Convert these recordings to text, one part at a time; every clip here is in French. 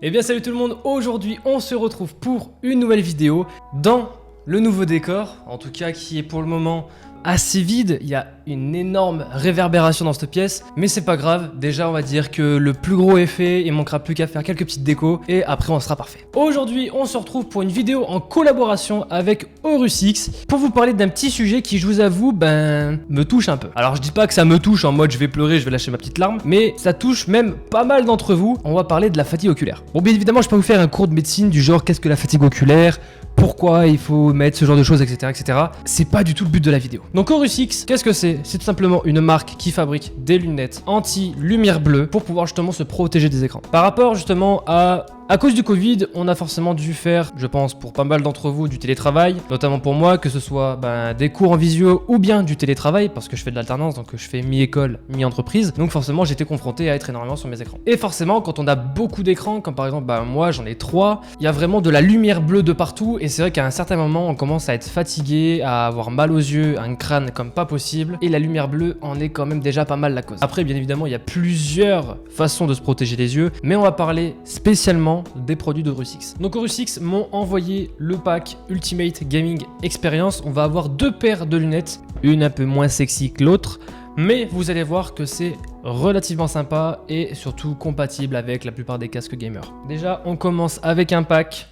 Eh bien salut tout le monde, aujourd'hui on se retrouve pour une nouvelle vidéo dans le nouveau décor, en tout cas qui est pour le moment assez vide. Il y a une énorme réverbération dans cette pièce, mais c'est pas grave, déjà on va dire que le plus gros est fait, il manquera plus qu'à faire quelques petites décos et après on sera parfait. Aujourd'hui on se retrouve pour une vidéo en collaboration avec Horus-X pour vous parler d'un petit sujet qui, je vous avoue, me touche un peu. Alors je dis pas que ça me touche en mode je vais pleurer, je vais lâcher ma petite larme, mais ça touche même pas mal d'entre vous. On va parler de la fatigue oculaire. Bon, bien évidemment je peux pas vous faire un cours de médecine du genre qu'est-ce que la fatigue oculaire, pourquoi il faut mettre ce genre de choses, etc. etc. C'est pas du tout le but de la vidéo. Donc Horus-X, qu'est-ce que c'est? C'est tout simplement une marque qui fabrique des lunettes anti-lumière bleue pour pouvoir justement se protéger des écrans. Par rapport justement à cause du Covid, on a forcément dû faire, je pense pour pas mal d'entre vous, du télétravail, notamment pour moi, que ce soit des cours en visio ou bien du télétravail, parce que je fais de l'alternance, donc je fais mi-école, mi-entreprise, donc forcément j'étais confronté à être énormément sur mes écrans. Et forcément, quand on a beaucoup d'écrans, comme par exemple moi j'en ai 3, il y a vraiment de la lumière bleue de partout, et c'est vrai qu'à un certain moment, on commence à être fatigué, à avoir mal aux yeux, un crâne comme pas possible, et la lumière bleue en est quand même déjà pas mal la cause. Après, bien évidemment, il y a plusieurs façons de se protéger les yeux, mais on va parler spécialement des produits de Horus-X. Donc Horus-X m'ont envoyé le pack Ultimate Gaming Experience. On va avoir 2 paires de lunettes, une un peu moins sexy que l'autre, mais vous allez voir que c'est relativement sympa et surtout compatible avec la plupart des casques gamers. Déjà, on commence avec un pack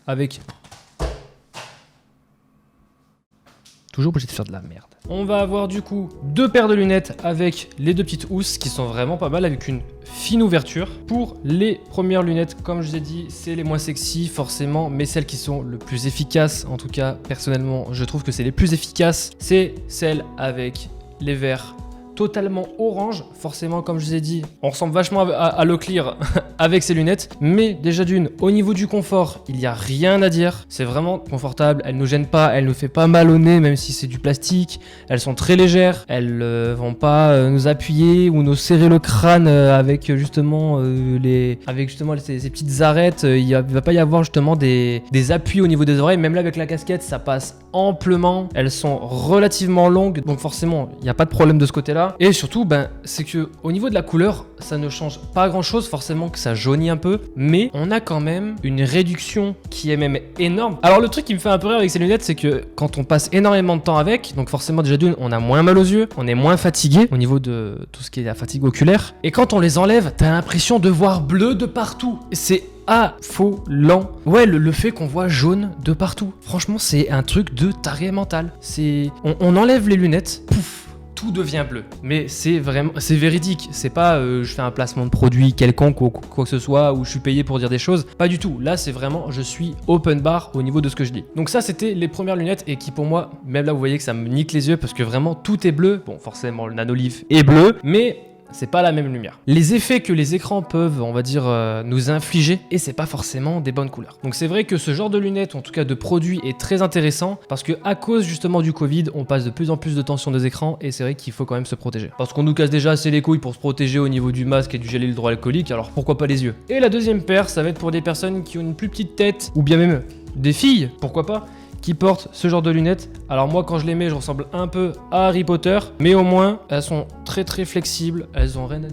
avec... Toujours obligé de faire de la merde. On va avoir du coup 2 paires de lunettes avec les 2 petites housses qui sont vraiment pas mal avec une fine ouverture. Pour les premières lunettes, comme je vous ai dit, c'est les moins sexy forcément, mais celles qui sont le plus efficaces, en tout cas personnellement je trouve que c'est les plus efficaces, c'est celles avec les verres totalement orange. Forcément, comme je vous ai dit, on ressemble vachement à Leclerc avec ces lunettes, mais déjà d'une, au niveau du confort, il n'y a rien à dire. C'est vraiment confortable, elles nous gênent pas, elles nous fait pas mal au nez, même si c'est du plastique. Elles sont très légères, elles vont pas nous appuyer ou nous serrer le crâne avec justement ces petites arêtes. Il va pas y avoir justement des appuis au niveau des oreilles. Même là avec la casquette, ça passe amplement. Elles sont relativement longues, donc forcément, il n'y a pas de problème de ce côté-là. Et surtout, c'est que au niveau de la couleur, ça ne change pas grand-chose, forcément que ça jaunit un peu, mais on a quand même une réduction qui est même énorme. Alors le truc qui me fait un peu rire avec ces lunettes, c'est que quand on passe énormément de temps avec, donc forcément déjà d'une, on a moins mal aux yeux, on est moins fatigué au niveau de tout ce qui est la fatigue oculaire, et quand on les enlève, t'as l'impression de voir bleu de partout. C'est affolant. Ouais, le fait qu'on voit jaune de partout. Franchement, c'est un truc de taré mental. On enlève les lunettes, pouf, tout devient bleu. Mais c'est véridique. C'est pas je fais un placement de produit quelconque ou quoi que ce soit, où je suis payé pour dire des choses. Pas du tout. Là, c'est vraiment, je suis open bar au niveau de ce que je dis. Donc ça, c'était les premières lunettes et qui pour moi, même là, vous voyez que ça me nique les yeux parce que vraiment, tout est bleu. Bon, forcément, le Nanolive est bleu, mais c'est pas la même lumière. Les effets que les écrans peuvent, on va dire, nous infliger, et c'est pas forcément des bonnes couleurs. Donc c'est vrai que ce genre de lunettes, en tout cas de produits, est très intéressant parce que à cause justement du Covid, on passe de plus en plus de temps sur nos écrans et c'est vrai qu'il faut quand même se protéger. Parce qu'on nous casse déjà assez les couilles pour se protéger au niveau du masque et du gel hydroalcoolique, alors pourquoi pas les yeux. Et la deuxième paire, ça va être pour des personnes qui ont une plus petite tête, ou bien même des filles, pourquoi pas, qui portent ce genre de lunettes. Alors moi quand je les mets, je ressemble un peu à Harry Potter, mais au moins elles sont très très flexibles, elles ont rien à...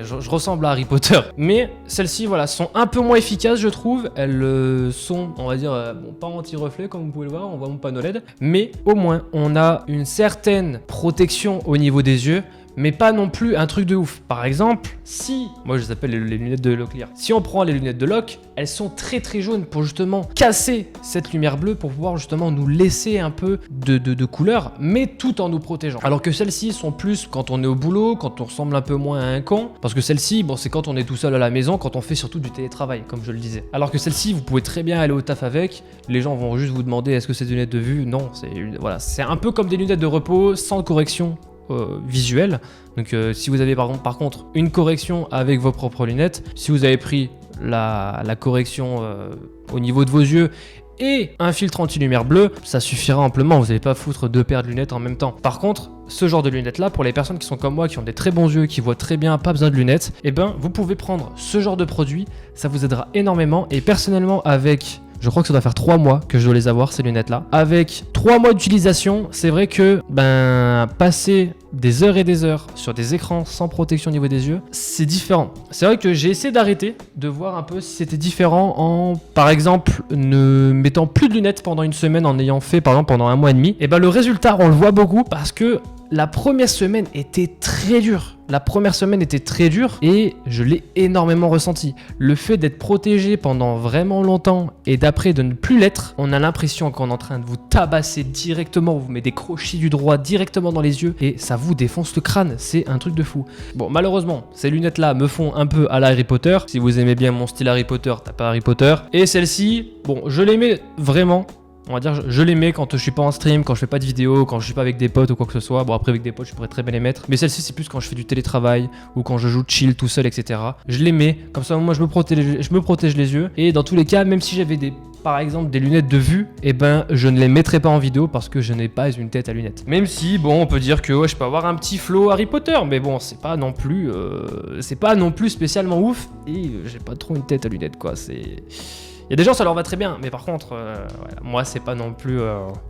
Je ressemble à Harry Potter. Mais celles-ci, voilà, sont un peu moins efficaces, je trouve. Elles sont, on va dire, pas anti-reflet, comme vous pouvez le voir, on voit mon panneau LED. Mais au moins, on a une certaine protection au niveau des yeux, mais pas non plus un truc de ouf. Par exemple, si, moi je les appelle les lunettes de Leclerc, si on prend les lunettes de Loc, elles sont très très jaunes pour justement casser cette lumière bleue, pour pouvoir justement nous laisser un peu de couleur, mais tout en nous protégeant. Alors que celles-ci sont plus quand on est au boulot, quand on ressemble un peu moins à un con, parce que celles-ci, bon, c'est quand on est tout seul à la maison, quand on fait surtout du télétravail, comme je le disais. Alors que celles-ci, vous pouvez très bien aller au taf avec, les gens vont juste vous demander est-ce que c'est des lunettes de vue? Non, voilà, c'est un peu comme des lunettes de repos sans correction visuel. Donc si vous avez par contre une correction avec vos propres lunettes, si vous avez pris la correction au niveau de vos yeux et un filtre anti-lumière bleue, ça suffira amplement, vous n'allez pas foutre 2 paires de lunettes en même temps. Par contre, ce genre de lunettes là, pour les personnes qui sont comme moi, qui ont des très bons yeux, qui voient très bien, pas besoin de lunettes, et vous pouvez prendre ce genre de produit, ça vous aidera énormément. Et personnellement, avec, je crois que ça doit faire 3 mois que je dois les avoir, ces lunettes là, avec 3 3 mois d'utilisation, c'est vrai que passer des heures et des heures sur des écrans sans protection au niveau des yeux, c'est différent. C'est vrai que j'ai essayé d'arrêter, de voir un peu si c'était différent en, par exemple, ne mettant plus de lunettes pendant une semaine, en ayant fait, par exemple, pendant 1 mois et demi. Et le résultat, on le voit beaucoup parce que la première semaine était très dure. La première semaine était très dure et je l'ai énormément ressenti. Le fait d'être protégé pendant vraiment longtemps et d'après de ne plus l'être, on a l'impression qu'on est en train de vous tabasser directement, on vous met des crochets du droit directement dans les yeux et ça vous défonce le crâne. C'est un truc de fou. Bon, malheureusement, ces lunettes-là me font un peu à la Harry Potter. Si vous aimez bien mon style Harry Potter, tapez Harry Potter. Et celle-ci, bon, je l'aimais vraiment. On va dire, je les mets quand je suis pas en stream, quand je fais pas de vidéo, quand je suis pas avec des potes ou quoi que ce soit. Bon, après, avec des potes, je pourrais très bien les mettre. Mais celle-ci, c'est plus quand je fais du télétravail ou quand je joue chill tout seul, etc. Je les mets. Comme ça, moi, je me protège les yeux. Et dans tous les cas, même si j'avais par exemple, des lunettes de vue, je ne les mettrai pas en vidéo parce que je n'ai pas une tête à lunettes. Même si, bon, on peut dire que ouais, je peux avoir un petit flow Harry Potter, mais bon, c'est pas non plus spécialement ouf. Et j'ai pas trop une tête à lunettes, quoi. Il y a des gens, ça leur va très bien, mais par contre, moi, c'est pas non plus...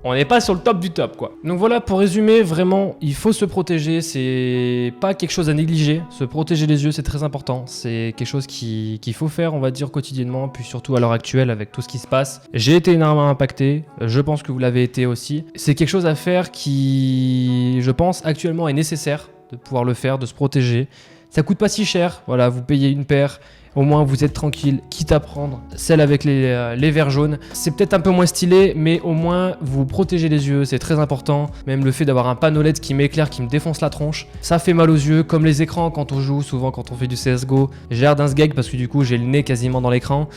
on n'est pas sur le top du top, quoi. Donc voilà, pour résumer, vraiment, il faut se protéger. C'est pas quelque chose à négliger. Se protéger les yeux, c'est très important. C'est quelque chose qu'il faut faire, on va dire, quotidiennement, puis surtout à l'heure actuelle, avec tout ce qui se passe. J'ai été énormément impacté. Je pense que vous l'avez été aussi. C'est quelque chose à faire qui, je pense, actuellement est nécessaire de pouvoir le faire, de se protéger. Ça coûte pas si cher. Voilà, vous payez une paire. Au moins, vous êtes tranquille, quitte à prendre celle avec les verres jaunes. C'est peut-être un peu moins stylé, mais au moins, vous protégez les yeux, c'est très important. Même le fait d'avoir un panneau LED qui m'éclaire, qui me défonce la tronche, ça fait mal aux yeux, comme les écrans quand on joue, souvent quand on fait du CSGO. J'ai l'air d'un sgeg parce que du coup, j'ai le nez quasiment dans l'écran.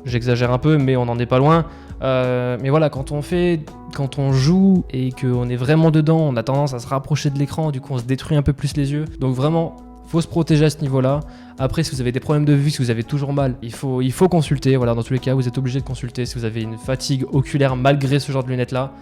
J'exagère un peu, mais on n'en est pas loin. Mais voilà, quand on joue et qu'on est vraiment dedans, on a tendance à se rapprocher de l'écran, du coup, on se détruit un peu plus les yeux. Donc vraiment... faut se protéger à ce niveau-là. Après, si vous avez des problèmes de vue, si vous avez toujours mal, il faut consulter. Voilà, dans tous les cas, vous êtes obligé de consulter. Si vous avez une fatigue oculaire malgré ce genre de lunettes-là,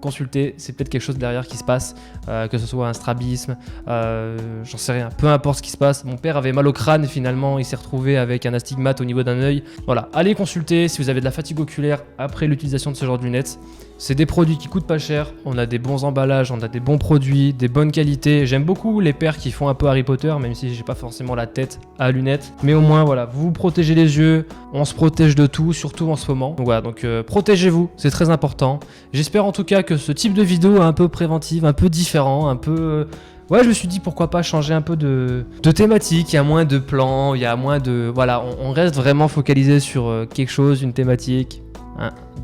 consultez. C'est peut-être quelque chose derrière qui se passe, que ce soit un strabisme, j'en sais rien. Peu importe ce qui se passe. Mon père avait mal au crâne et finalement, il s'est retrouvé avec un astigmate au niveau d'un œil. Voilà, allez consulter si vous avez de la fatigue oculaire après l'utilisation de ce genre de lunettes. C'est des produits qui coûtent pas cher, on a des bons emballages, on a des bons produits, des bonnes qualités. J'aime beaucoup les paires qui font un peu Harry Potter, même si j'ai pas forcément la tête à lunettes. Mais au moins, voilà, vous protégez les yeux, on se protège de tout, surtout en ce moment. Donc voilà, protégez-vous, c'est très important. J'espère en tout cas que ce type de vidéo un peu préventive, un peu différent, un peu... Ouais, je me suis dit pourquoi pas changer un peu de thématique, il y a moins de plans, il y a moins de... Voilà, on reste vraiment focalisé sur quelque chose, une thématique...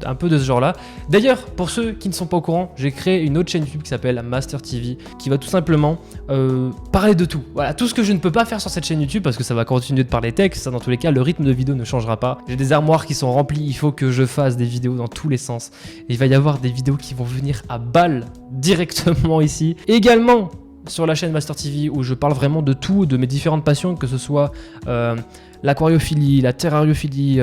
un peu de ce genre là. D'ailleurs, pour ceux qui ne sont pas au courant, j'ai créé une autre chaîne YouTube qui s'appelle Master TV, qui va tout simplement parler de tout. Voilà, tout ce que je ne peux pas faire sur cette chaîne YouTube, parce que ça va continuer de parler tech, ça dans tous les cas, le rythme de vidéo ne changera pas. J'ai des armoires qui sont remplies, il faut que je fasse des vidéos dans tous les sens. Et il va y avoir des vidéos qui vont venir à balle directement ici. Également sur la chaîne Master TV, où je parle vraiment de tout, de mes différentes passions, que ce soit... l'aquariophilie, la terrariophilie,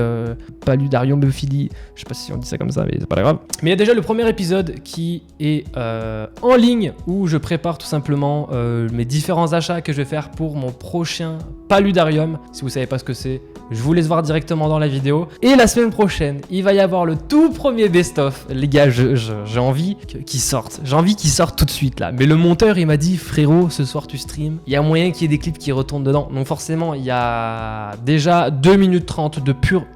paludariophilie, je sais pas si on dit ça comme ça, mais c'est pas grave. Mais il y a déjà le premier épisode qui est en ligne, où je prépare tout simplement mes différents achats que je vais faire pour mon prochain paludarium. Si vous savez pas ce que c'est, je vous laisse voir directement dans la vidéo. Et la semaine prochaine, il va y avoir le tout premier best-of. Les gars, j'ai envie qu'il sorte. J'ai envie qu'il sorte tout de suite là. Mais le monteur, il m'a dit, frérot, ce soir tu stream. Il y a moyen qu'il y ait des clips qui retournent dedans. Donc forcément, il y a déjà 2 minutes 30 de pur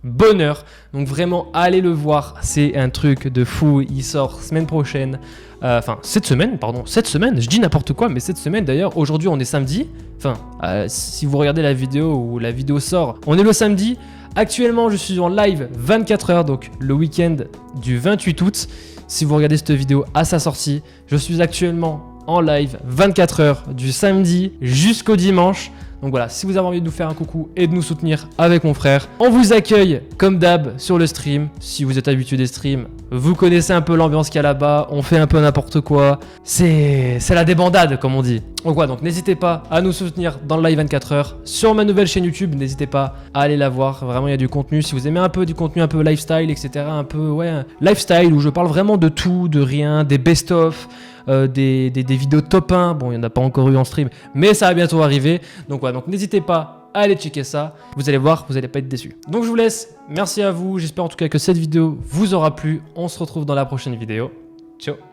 bonheur. Donc vraiment, allez le voir. C'est un truc de fou. Il sort semaine prochaine. Cette semaine, je dis n'importe quoi, mais cette semaine d'ailleurs, aujourd'hui on est samedi. Si vous regardez la vidéo où la vidéo sort, on est le samedi. Actuellement, je suis en live 24 heures, donc le week-end du 28 août. Si vous regardez cette vidéo à sa sortie, je suis actuellement en live 24 heures du samedi jusqu'au dimanche. Donc voilà, si vous avez envie de nous faire un coucou et de nous soutenir avec mon frère, on vous accueille comme d'hab sur le stream. Si vous êtes habitué des streams, vous connaissez un peu l'ambiance qu'il y a là-bas, on fait un peu n'importe quoi. C'est la débandade comme on dit. Donc n'hésitez pas à nous soutenir dans le live 24 heures sur ma nouvelle chaîne YouTube. N'hésitez pas à aller la voir, vraiment il y a du contenu. Si vous aimez un peu du contenu un peu lifestyle, etc. Un peu lifestyle où je parle vraiment de tout, de rien, des best-of. Des vidéos top 1, bon il n'y en a pas encore eu en stream, mais ça va bientôt arriver, donc n'hésitez pas à aller checker ça, vous allez voir, vous n'allez pas être déçus. Donc je vous laisse, merci à vous, j'espère en tout cas que cette vidéo vous aura plu, on se retrouve dans la prochaine vidéo, Ciao.